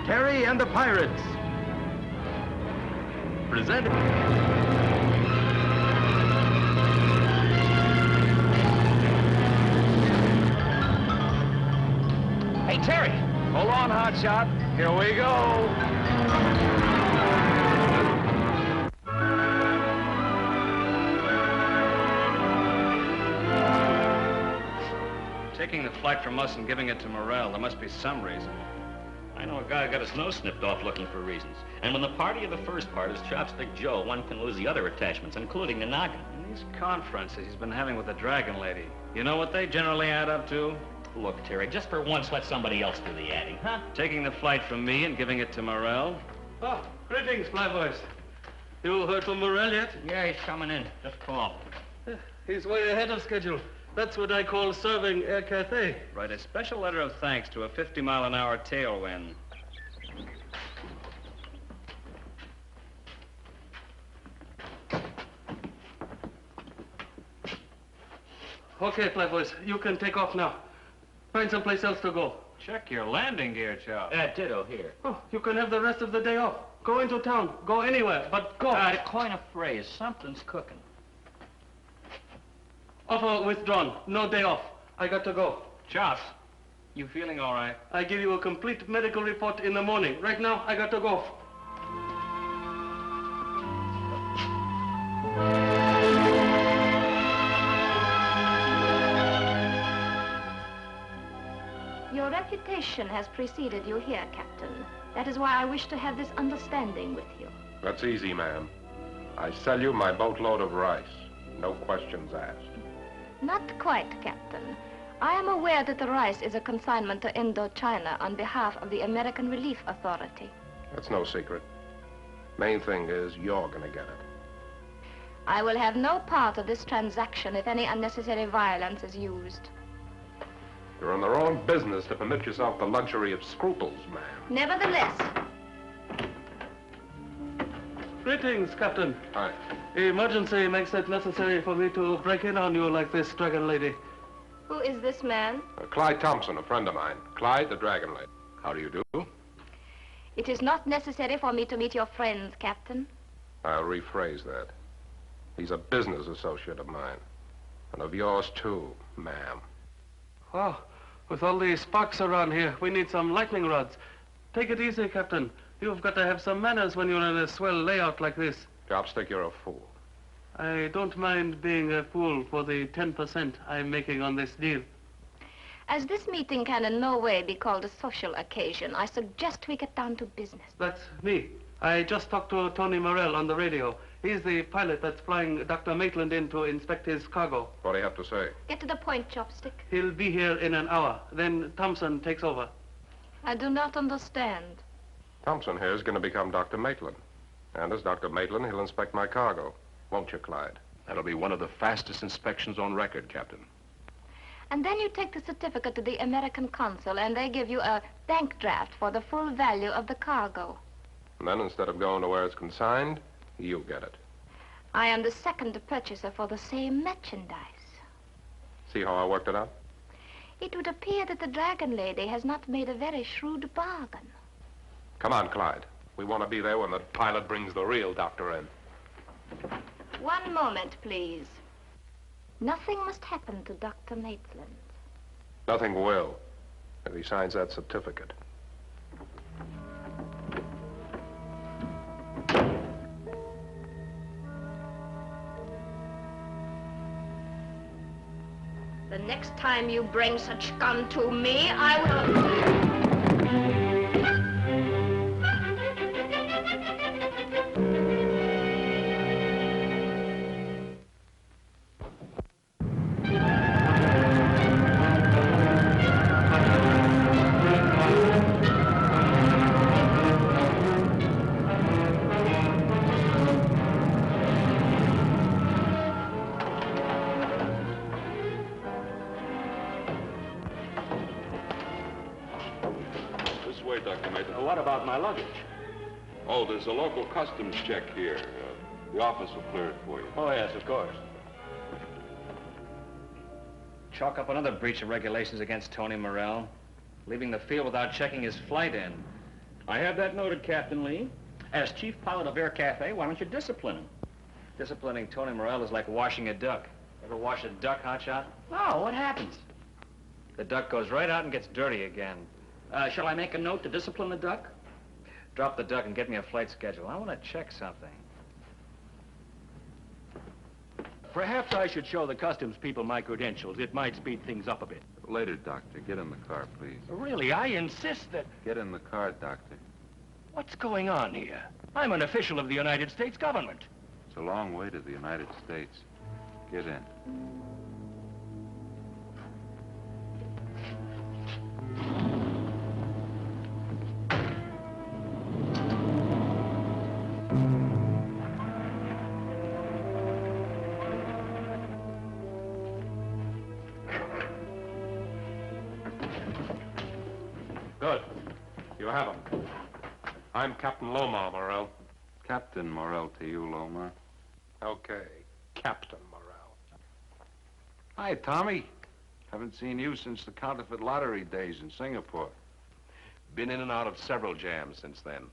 Terry and the Pirates. Presented. Hey, Terry. Hold on, Hotshot. Here we go. Taking the flight from us and giving it to Morrell, there must be some reason. I know a guy who got his nose snipped off looking for reasons. And when the party of the first part is Chopstick Joe, one can lose the other attachments, including the noggin. And these conferences he's been having with the Dragon Lady, you know what they generally add up to? Look, Terry, just for once, let somebody else do the adding, huh? Taking the flight from me and giving it to Morrell. Oh, greetings, Flyboys. You heard from Morrell yet? Yeah, he's coming in. Just call. He's way ahead of schedule. That's what I call serving Air Cathay. Write a special letter of thanks to a 50-mile-an-hour tailwind. Okay, Flyboys, you can take off now. Find someplace else to go. Check your landing gear, Chop. Ditto here. Oh, you can have the rest of the day off. Go into town. Go anywhere, but go. To coin a phrase, something's cooking. Offer withdrawn. No day off. I got to go. Chops, you feeling all right? I give you a complete medical report in the morning. Right now, I got to go. Your reputation has preceded you here, Captain. That is why I wish to have this understanding with you. That's easy, ma'am. I sell you my boatload of rice. No questions asked. Not quite, Captain. I am aware that the rice is a consignment to Indochina on behalf of the American Relief Authority. That's no secret. Main thing is you're gonna get it. I will have no part of this transaction if any unnecessary violence is used. You're in the wrong business to permit yourself the luxury of scruples, ma'am. Nevertheless. Greetings, Captain. Hi. Emergency makes it necessary for me to break in on you like this, Dragon Lady. Who is this man? Clyde Thompson, a friend of mine. Clyde, the Dragon Lady. How do you do? It is not necessary for me to meet your friends, Captain. I'll rephrase that. He's a business associate of mine. And of yours, too, ma'am. Wow. With all these sparks around here, we need some lightning rods. Take it easy, Captain. You've got to have some manners when you're in a swell layout like this. Chopstick, you're a fool. I don't mind being a fool for the 10% I'm making on this deal. As this meeting can in no way be called a social occasion, I suggest we get down to business. That's me. I just talked to Tony Morrell on the radio. He's the pilot that's flying Dr. Maitland in to inspect his cargo. What do you have to say? Get to the point, Chopstick. He'll be here in an hour. Then Thompson takes over. I do not understand. Thompson here is going to become Dr. Maitland. And as Dr. Maitland, he'll inspect my cargo. Won't you, Clyde? That'll be one of the fastest inspections on record, Captain. And then you take the certificate to the American consul, and they give you a bank draft for the full value of the cargo. And then instead of going to where it's consigned, you get it. I am the second purchaser for the same merchandise. See how I worked it out? It would appear that the Dragon Lady has not made a very shrewd bargain. Come on, Clyde. We want to be there when the pilot brings the real doctor in. One moment, please. Nothing must happen to Dr. Maitland. Nothing will, if he signs that certificate. The next time you bring such scum to me, I will... way, Dr. Maitland. What about my luggage? Oh, there's a local customs check here. The office will clear it for you. Oh, yes, of course. Chalk up another breach of regulations against Tony Morrell. Leaving the field without checking his flight in. I have that noted, Captain Lee. As chief pilot of Air Cafe, why don't you discipline him? Disciplining Tony Morrell is like washing a duck. Ever wash a duck, Hotshot? No, what happens? The duck goes right out and gets dirty again. Shall I make a note to discipline the duck? Drop the duck and get me a flight schedule. I want to check something. Perhaps I should show the customs people my credentials. It might speed things up a bit. Later, Doctor. Get in the car, please. Really, I insist that... Get in the car, Doctor. What's going on here? I'm an official of the United States government. It's a long way to the United States. Get in. Good. You have him. I'm Captain Lomar, Morrell. Captain Morrell to you, Lomar. Okay, Captain Morrell. Hi, Tommy. Haven't seen you since the counterfeit lottery days in Singapore. Been in and out of several jams since then.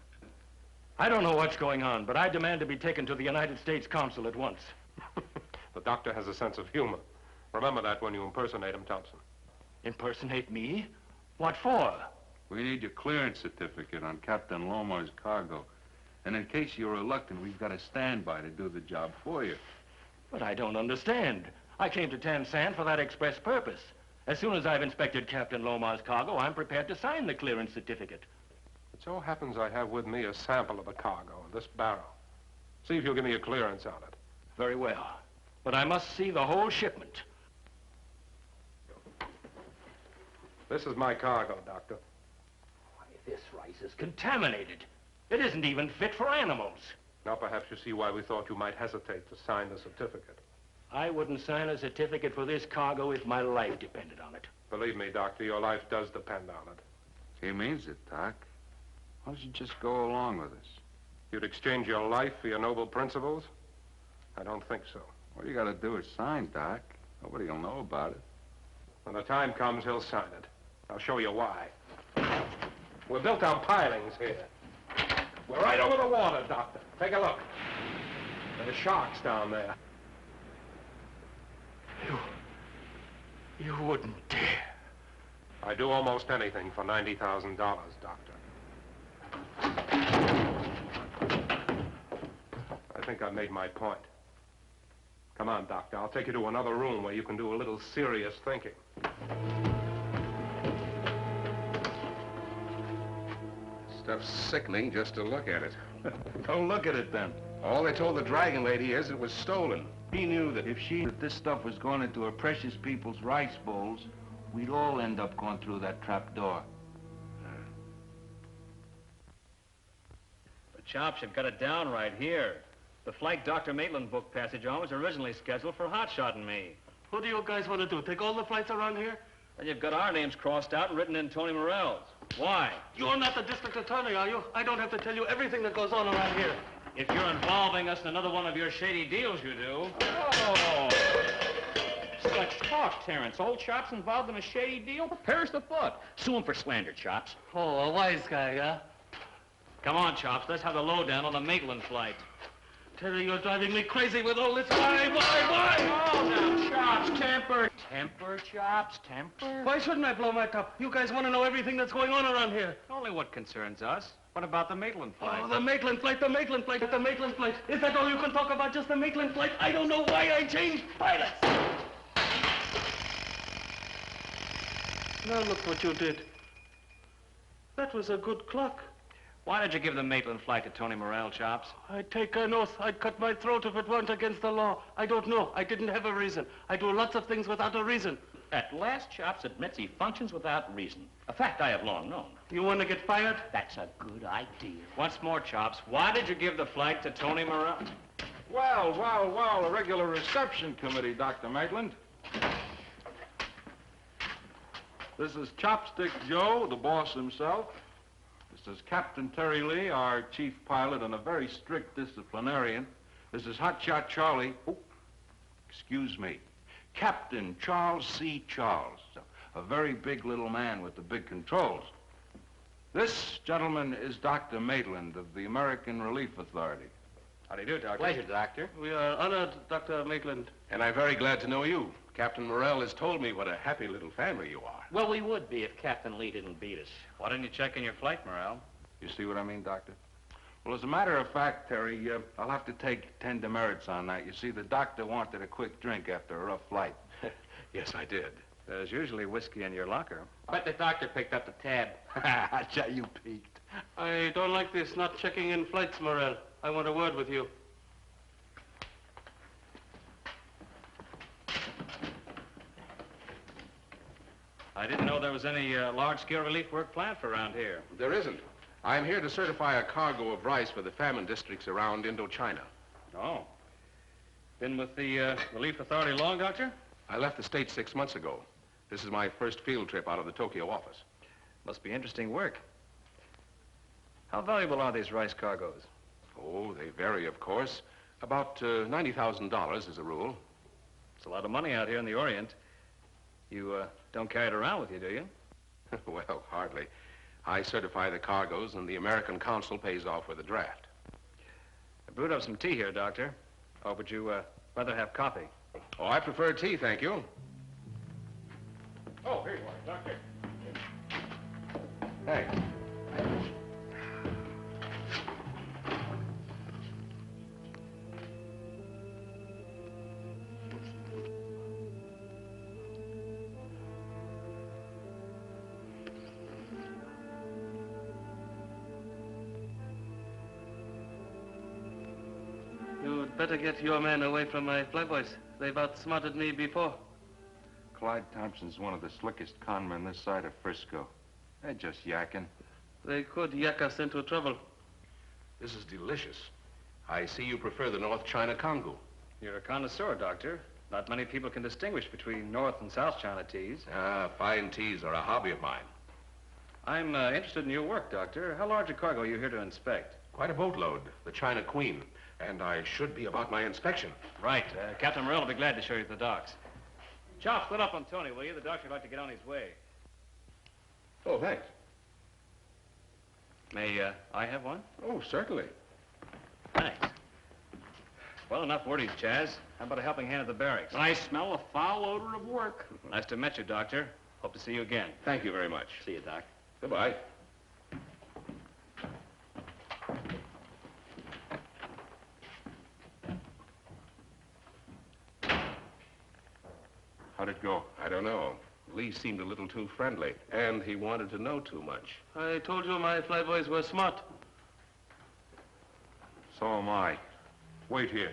I don't know what's going on, but I demand to be taken to the United States consul at once. The doctor has a sense of humor. Remember that when you impersonate him, Thompson. Impersonate me? What for? We need your clearance certificate on Captain Lomar's cargo. And in case you're reluctant, we've got a standby to do the job for you. But I don't understand. I came to Tansan for that express purpose. As soon as I've inspected Captain Lomar's cargo, I'm prepared to sign the clearance certificate. It so happens I have with me a sample of the cargo in this barrel. See if you'll give me a clearance on it. Very well. But I must see the whole shipment. This is my cargo, Doctor. Why, this rice is contaminated. It isn't even fit for animals. Now perhaps you see why we thought you might hesitate to sign the certificate. I wouldn't sign a certificate for this cargo if my life depended on it. Believe me, Doctor, your life does depend on it. He means it, Doc. Why don't you just go along with us? You'd exchange your life for your noble principles? I don't think so. All you gotta do is sign, Doc. Nobody will know about it. When the time comes, he'll sign it. I'll show you why. We're built on pilings here. We're right over the water, Doctor. Take a look. There are sharks down there. You wouldn't dare. I do almost anything for $90,000, Doctor. I think I've made my point. Come on, Doctor. I'll take you to another room where you can do a little serious thinking. Stuff's sickening just to look at it. Go look at it, then. All they told the dragon lady is it was stolen. He knew that if this stuff was going into her precious people's rice bowls, we'd all end up going through that trap door. But Chops, you've got it down right here. The flight Dr. Maitland booked passage on was originally scheduled for Hotshot and me. What do you guys want to do? Take all the flights around here? And you've got our names crossed out and written in Tony Morrell's. Why? You're not the district attorney, are you? I don't have to tell you everything that goes on around here. If you're involving us in another one of your shady deals, you do. Oh! Such talk, Terrence. Old Chops involved in a shady deal? Prepares the foot. Sue him for slander, Chops. Oh, a wise guy, huh? Come on, Chops. Let's have the lowdown on the Maitland flight. Terry, you're driving me crazy with all this. Why? Oh, now, Chops, temper. Temper, Chops, temper. Why shouldn't I blow my top? You guys want to know everything that's going on around here. Only what concerns us. What about the Maitland flight? Oh, the Maitland flight, the Maitland flight, the Maitland flight. Is that all you can talk about, just the Maitland flight? I don't know why I changed pilots. Now look what you did. That was a good clock. Why did you give the Maitland flight to Tony Morrell, Chops? I'd take an oath. I'd cut my throat if it weren't against the law. I don't know. I didn't have a reason. I do lots of things without a reason. At last, Chops admits he functions without reason. A fact I have long known. You want to get fired? That's a good idea. Once more, Chops. Why did you give the flight to Tony Morrell? Well, a regular reception committee, Dr. Maitland. This is Chopstick Joe, the boss himself. This is Captain Terry Lee, our chief pilot and a very strict disciplinarian. This is Hotshot Charlie. Oh, excuse me. Captain Charles C. Charles, a very big little man with the big controls. This gentleman is Dr. Maitland of the American Relief Authority. How do you do, Doctor? Pleasure, Doctor. We are honored, Dr. Maitland. And I'm very glad to know you. Captain Morrell has told me what a happy little family you are. Well, we would be if Captain Lee didn't beat us. Why didn't you check in your flight, Morrell? You see what I mean, Doctor? Well, as a matter of fact, Terry, I'll have to take 10 demerits on that. You see, the doctor wanted a quick drink after a rough flight. Yes, I did. There's usually whiskey in your locker. I bet the doctor picked up the tab. You peeked. I don't like this not checking in flights, Morrell. I want a word with you. I didn't know there was any large-scale relief work planned for around here. There isn't. I'm here to certify a cargo of rice for the famine districts around Indochina. Oh. Been with the Relief Authority long, Doctor? I left the States 6 months ago. This is my first field trip out of the Tokyo office. Must be interesting work. How valuable are these rice cargoes? Oh, they vary, of course. About $90,000 as a rule. It's a lot of money out here in the Orient. You don't carry it around with you, do you? Well, hardly. I certify the cargoes, and the American consul pays off with a draft. I brewed up some tea here, Doctor. Or would you rather have coffee? Oh, I prefer tea, thank you. Oh, here you are, Doctor. Thanks. You'd better get your men away from my flyboys. They've outsmarted me before. Clyde Thompson's one of the slickest conmen this side of Frisco. They're just yakking. They could yak us into trouble. This is delicious. I see you prefer the North China Congo. You're a connoisseur, Doctor. Not many people can distinguish between North and South China teas. Fine teas are a hobby of mine. I'm interested in your work, Doctor. How large a cargo are you here to inspect? Quite a boatload, the China Queen. And I should be about my inspection. Right. Captain Morrell will be glad to show you the docks. Chop, split up on Tony, will you? The doctor would like to get on his way. Oh, thanks. May I have one? Oh, certainly. Thanks. Well, enough wordies, Chaz. How about a helping hand at the barracks? I smell a foul odor of work. Nice to meet you, Doctor. Hope to see you again. Thank you very much. See you, Doc. Goodbye. How'd it go? I don't know. Lee seemed a little too friendly, and he wanted to know too much. I told you my flyboys were smart. So am I. Wait here.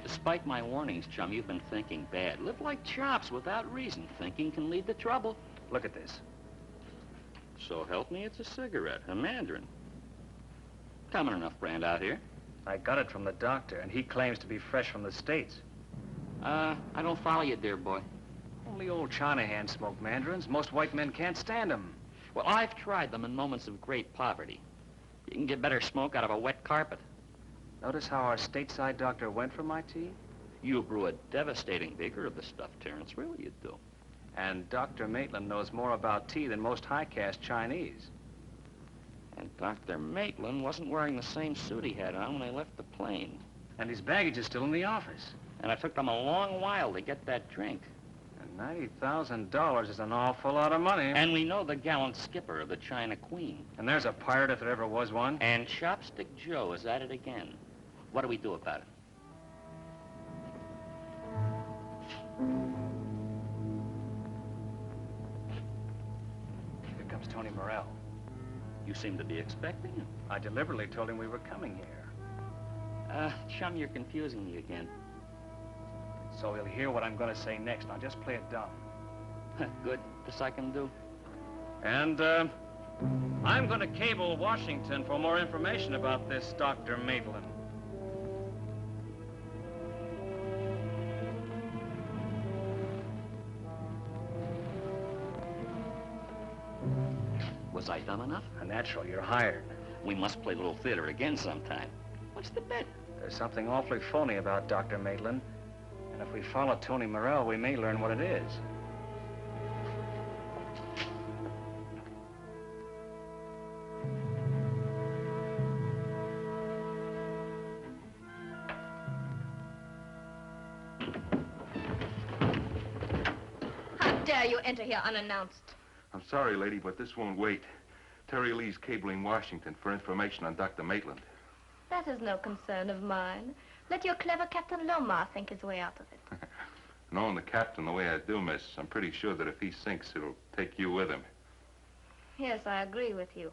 Despite my warnings, chum, you've been thinking bad. Live like chops without reason. Thinking can lead to trouble. Look at this. So help me, it's a cigarette, a Mandarin. Common enough brand out here. I got it from the doctor, and he claims to be fresh from the States. I don't follow you, dear boy. Only old China hands smoke mandarins. Most white men can't stand them. Well, I've tried them in moments of great poverty. You can get better smoke out of a wet carpet. Notice how our stateside doctor went for my tea? You brew a devastating vigor of the stuff, Terrence. Really, you do. And Dr. Maitland knows more about tea than most high-caste Chinese. And Dr. Maitland wasn't wearing the same suit he had on when they left the plane. And his baggage is still in the office. And it took them a long while to get that drink. And $90,000 is an awful lot of money. And we know the gallant skipper of the China Queen. And there's a pirate if there ever was one. And Chopstick Joe is at it again. What do we do about it? Here comes Tony Morrell. You seem to be expecting him. I deliberately told him we were coming here. Chum, you're confusing me again. So he'll hear what I'm going to say next. Now, just play it dumb. Good. This I can do. And, I'm going to cable Washington for more information about this Dr. Maitland. Was I dumb enough? Natural, you're hired. We must play a little theater again sometime. What's the bet? There's something awfully phony about Dr. Maitland. And if we follow Tony Morrell, we may learn what it is. How dare you enter here unannounced? I'm sorry, lady, but this won't wait. Terry Lee's cabling Washington for information on Dr. Maitland. That is no concern of mine. Let your clever Captain Lomar think his way out of it. Knowing the captain the way I do, miss, I'm pretty sure that if he sinks, it'll take you with him. Yes, I agree with you.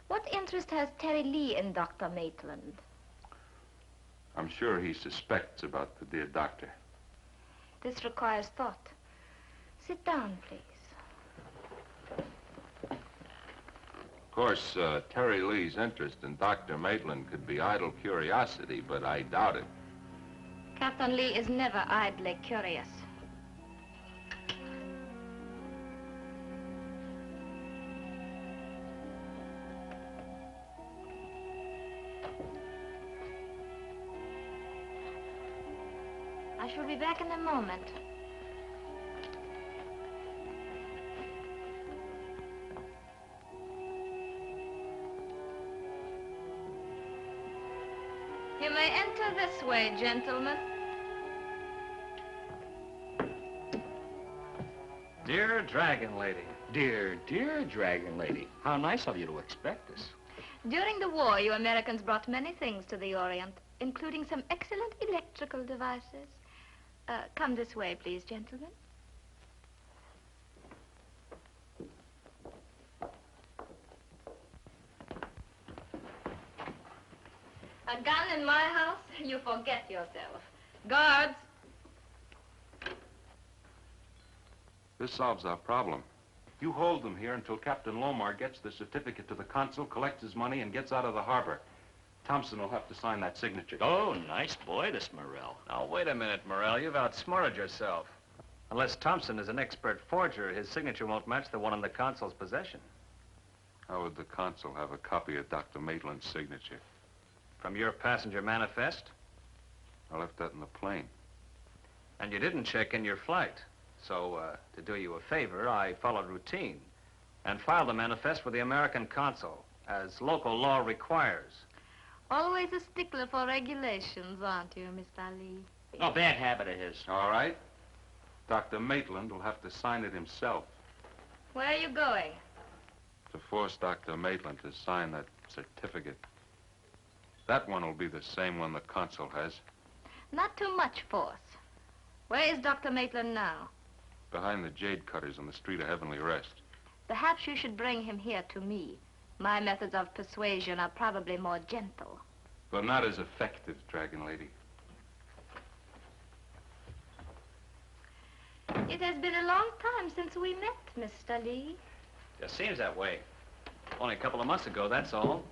What interest has Terry Lee in Dr. Maitland? I'm sure he suspects about the dear doctor. This requires thought. Sit down, please. Of course, Terry Lee's interest in Dr. Maitland could be idle curiosity, but I doubt it. Captain Lee is never idly curious. I shall be back in a moment. You may enter this way, gentlemen. Dear Dragon Lady. Dear Dragon Lady, how nice of you to expect us. During the war, you Americans brought many things to the Orient, including some excellent electrical devices. Come this way, please, gentlemen. A gun in my house? You forget yourself. Guards! This solves our problem. You hold them here until Captain Lomar gets the certificate to the consul, collects his money, and gets out of the harbor. Thompson will have to sign that signature. Oh, nice boy, this Morrell. Now, wait a minute, Morrell. You've outsmarted yourself. Unless Thompson is an expert forger, his signature won't match the one in the consul's possession. How would the consul have a copy of Dr. Maitland's signature? From your passenger manifest? I left that in the plane. And you didn't check in your flight. So, to do you a favor, I followed routine and filed the manifest with the American consul, as local law requires. Always a stickler for regulations, aren't you, Mr. Lee? Oh, bad habit of his. All right. Dr. Maitland will have to sign it himself Where are you going? to force Dr. Maitland to sign that certificate. That one will be the same one the consul has. Not too much force. Where is Dr. Maitland now? Behind the jade cutters on the street of Heavenly Rest. Perhaps you should bring him here to me. My methods of persuasion are probably more gentle. But not as effective, Dragon Lady. It has been a long time since we met, Mr. Lee. Just seems that way. Only a couple of months ago, that's all.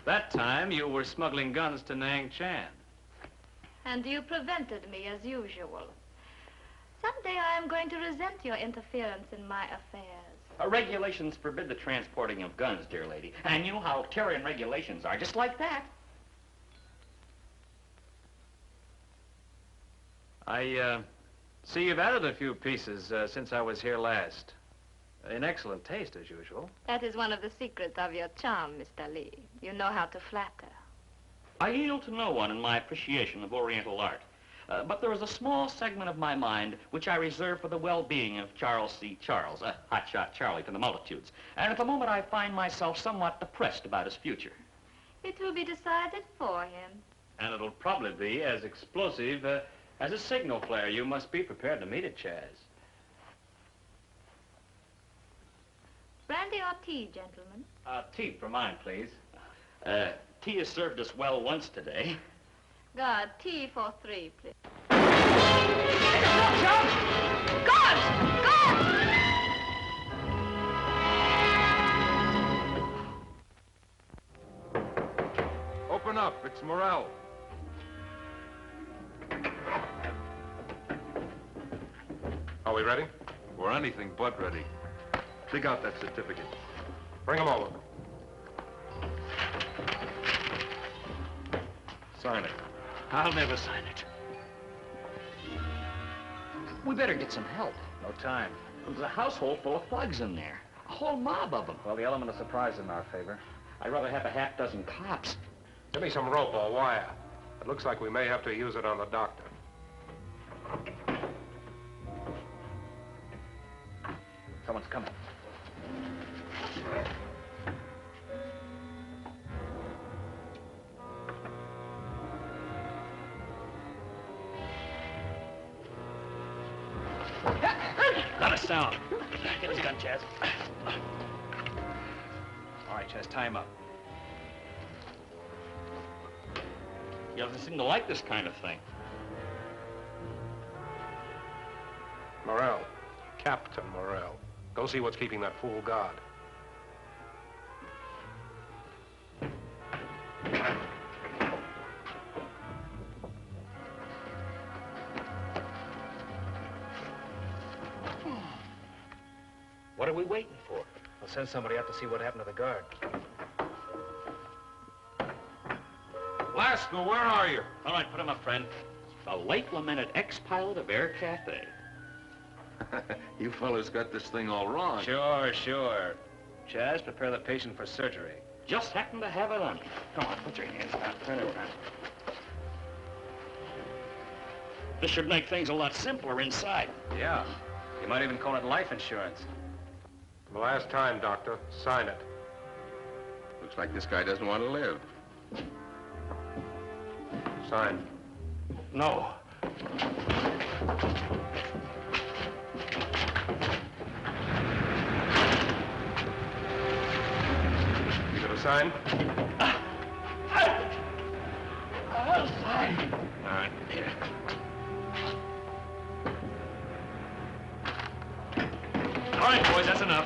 That time, you were smuggling guns to Nang Chan. And you prevented me as usual. Someday I am going to resent your interference in my affairs. Regulations forbid the transporting of guns, dear lady. And you know how Terran regulations are, just like that. I see you've added a few pieces since I was here last. In excellent taste, as usual. That is one of the secrets of your charm, Mr. Lee. You know how to flatter. I yield to no one in my appreciation of Oriental art. But there is a small segment of my mind which I reserve for the well-being of Charles C. Charles, Hotshot Charlie to the multitudes. And at the moment I find myself somewhat depressed about his future. It will be decided for him. And it'll probably be as explosive as a signal flare. You must be prepared to meet it, Chaz. Brandy or tea, gentlemen? Tea for mine, please. Tea has served us well once today. God, tea for 3, please. Guards! Open up, it's Morrell. Are we ready? We're anything but ready. Dig out that certificate. Bring him over. Sign it. I'll never sign it. We better get some help. No time. There's a household full of thugs in there. A whole mob of them. Well, the element of surprise is in our favor. I'd rather have a half dozen cops. Give me some rope or wire. It looks like we may have to use it on the doctor. Someone's coming. Not a sound. Get his gun, Chaz. All right, Chaz, tie him up. He doesn't seem to like this kind of thing. Morrell. Captain Morrell. Go see what's keeping that fool guard. What are we waiting for? I'll send somebody out to see what happened to the guard. Lasco, where are you? All right, put him up, friend. The late lamented ex-pilot of Air Cafe. You fellas got this thing all wrong. Sure, sure. Chaz, prepare the patient for surgery. Just happened to have it on. Come on, put your hands down. Turn it around. This should make things a lot simpler inside. Yeah. You might even call it life insurance. For the last time, Doctor. Sign it. Looks like this guy doesn't want to live. Sign. No. You gonna sign? I'll sign. All right. Here. All right, boys, that's enough.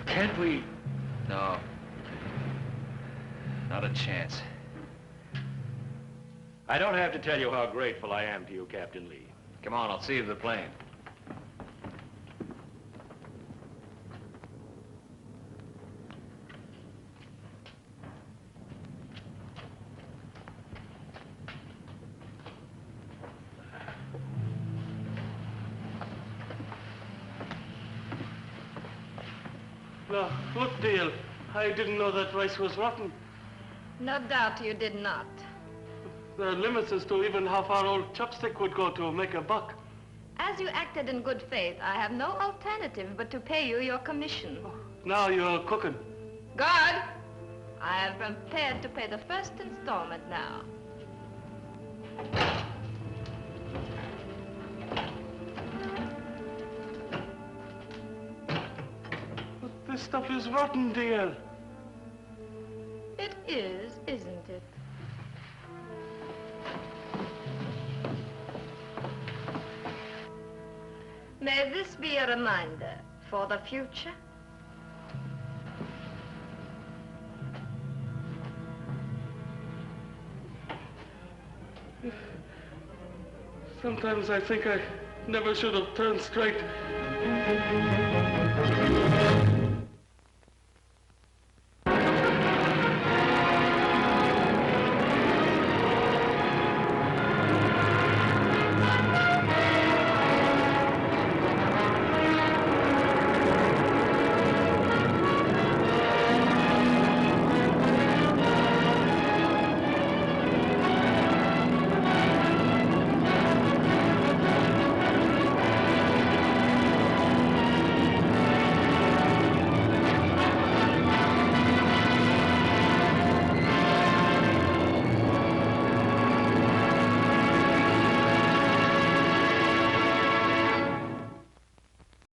Can't we? No. Not a chance. I don't have to tell you how grateful I am to you, Captain Lee. Come on, I'll see you to the plane. Now, look, Dale. I didn't know that rice was rotten. No doubt you did not. There are limits as to even how far old Chopstick would go to make a buck. As you acted in good faith, I have no alternative but to pay you your commission. Now you're cooking. Guard! I am prepared to pay the first installment now. But this stuff is rotten, Dale. It is, isn't it? May this be a reminder for the future? Sometimes I think I never should have turned straight.